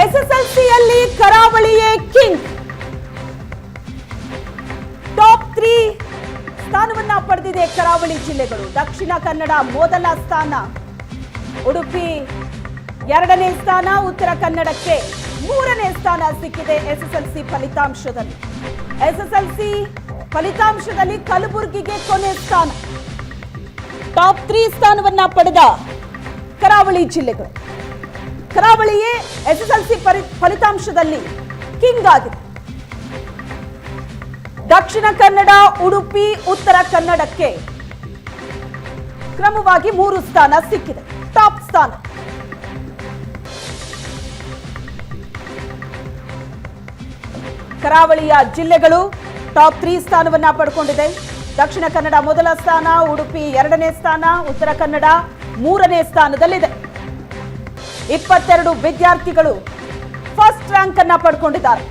ಎಸ್ಎಸ್ಎಲ್ಸಿಯಲ್ಲಿ ಕರಾವಳಿಯೇ king. Top 3 ಸ್ಥಾನವನ್ನ ಪಡೆದಿದೆ ಕರಾವಳಿ ಜಿಲ್ಲೆಗಳು. ದಕ್ಷಿಣ ಕನ್ನಡ ಮೊದಲ ಸ್ಥಾನ, ಉಡುಪಿ 2ನೇ ಸ್ಥಾನ, ಉತ್ತರ ಕನ್ನಡಕ್ಕೆ 3ನೇ ಸ್ಥಾನ ಸಿಕ್ಕಿದೆ ಎಸ್ಎಸ್ಎಲ್ಸಿ ಫಲಿತಾಂಶದಲ್ಲಿ. ಎಸ್ಎಸ್ಎಲ್ಸಿ ಫಲಿತಾಂಶದಲ್ಲಿ ಕಲಬುರಗಿಗೆ ಕೊನೆ ಸ್ಥಾನ. ಟಾಪ್ 3 ಸ್ಥಾನವನ್ನ ಪಡೆದ ಕರಾವಳಿ ಜಿಲ್ಲೆಗಳು. ಕರಾವಳಿಯೇ ಎಸ್ಎಸ್ಎಲ್ಸಿ ಫಲಿತಾಂಶದಲ್ಲಿ ಕಿಂಗ್ ಆಗಿದೆ. ದಕ್ಷಿಣ ಕನ್ನಡ, ಉಡುಪಿ, ಉತ್ತರ ಕನ್ನಡಕ್ಕೆ ಕ್ರಮವಾಗಿ 3 ಸ್ಥಾನ ಸಿಕ್ಕಿದೆ. ಟಾಪ್ ಸ್ಥಾನ. ಕರಾವಳಿಯ ಜಿಲ್ಲೆಗಳು ಟಾಪ್ 3 ಸ್ಥಾನವನ್ನ ಪಡ್ಕೊಂಡಿದೆ. ದಕ್ಷಿಣ ಕನ್ನಡ ಮೊದಲ ಸ್ಥಾನ, ಉಡುಪಿ 2ನೇ ಸ್ಥಾನ, ಉತ್ತರ ಕನ್ನಡ 3ನೇ ಸ್ಥಾನದಲ್ಲಿದೆ. 22 ವಿದ್ಯಾರ್ಥಿಗಳು ಫಸ್ಟ್ ರ್ಯಾಂಕ್ ಅನ್ನ ಪಡ್ಕೊಂಡಿದ್ದಾರೆ.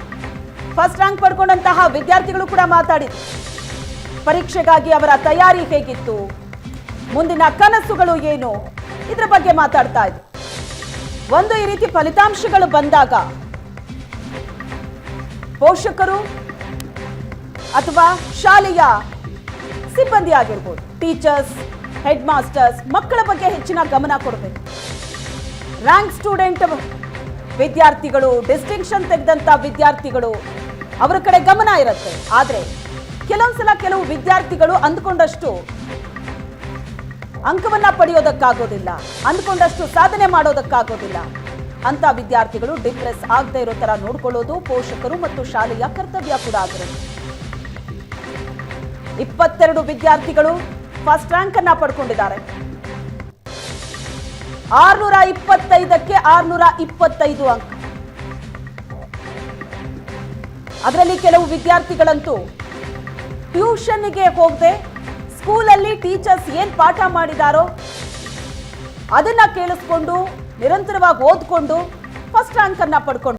ಫಸ್ಟ್ ರ್ಯಾಂಕ್ ಪಡ್ಕೊಂಡಂತಹ ವಿದ್ಯಾರ್ಥಿಗಳು ಕೂಡ ಮಾತಾಡಿದ್ರು. ಪರೀಕ್ಷೆಗಾಗಿ ಅವರ ತಯಾರಿ ಹೇಗಿತ್ತು, ಮುಂದಿನ ಕನಸುಗಳು ಏನು, ಇದರ ಬಗ್ಗೆ ಮಾತಾಡ್ತಾ ಇದ್ರು. ಒಂದು ಈ ರೀತಿ ಫಲಿತಾಂಶಗಳು ಬಂದಾಗ ಪೋಷಕರು ಅಥವಾ ಶಾಲೆಯ ಸಿಬ್ಬಂದಿ ಆಗಿರ್ಬೋದು, ಟೀಚರ್ಸ್, ಹೆಡ್ ಮಾಸ್ಟರ್ಸ್ ಮಕ್ಕಳ ಬಗ್ಗೆ ಹೆಚ್ಚಿನ ಗಮನ ಕೊಡಬೇಕು. ರ್ಯಾಂಕ್ ಸ್ಟೂಡೆಂಟ್ ವಿದ್ಯಾರ್ಥಿಗಳು, ಡಿಸ್ಟಿಂಕ್ಷನ್ ತೆಗೆದಂತ ವಿದ್ಯಾರ್ಥಿಗಳು, ಅವರ ಕಡೆ ಗಮನ ಇರುತ್ತೆ. ಆದರೆ ಕೆಲವೊಂದ್ಸಲ ಕೆಲವು ವಿದ್ಯಾರ್ಥಿಗಳು ಅಂದ್ಕೊಂಡಷ್ಟು ಅಂಕವನ್ನ ಪಡೆಯೋದಕ್ಕಾಗೋದಿಲ್ಲ, ಅಂದ್ಕೊಂಡಷ್ಟು ಸಾಧನೆ ಮಾಡೋದಕ್ಕಾಗೋದಿಲ್ಲ. ಅಂತ ವಿದ್ಯಾರ್ಥಿಗಳು ಡಿಪ್ರೆಸ್ ಆಗದೆ ಇರೋ ತರ ನೋಡ್ಕೊಳ್ಳೋದು ಪೋಷಕರು ಮತ್ತು ಶಾಲೆಯ ಕರ್ತವ್ಯ ಕೂಡ ಆಗಿರುತ್ತೆ. 22 ವಿದ್ಯಾರ್ಥಿಗಳು ಫಸ್ಟ್ ರ್ಯಾಂಕ್ ಅನ್ನ ಪಡ್ಕೊಂಡಿದ್ದಾರೆ. 625ಕ್ಕೆ 625 ಅಂಕ. ಅದರಲ್ಲಿ ಕೆಲವು ವಿದ್ಯಾರ್ಥಿಗಳಂತೂ ಟ್ಯೂಷನ್ಗೆ ಹೋಗದೆ ಸ್ಕೂಲಲ್ಲಿ ಟೀಚರ್ಸ್ ಏನ್ ಪಾಠ ಮಾಡಿದಾರೋ ಅದನ್ನ ಕೇಳಿಸ್ಕೊಂಡು ನಿರಂತರವಾಗಿ ಓದ್ಕೊಂಡು ಫಸ್ಟ್ ರ್ಯಾಂಕ್ ಅನ್ನ ಪಡ್ಕೊಂಡು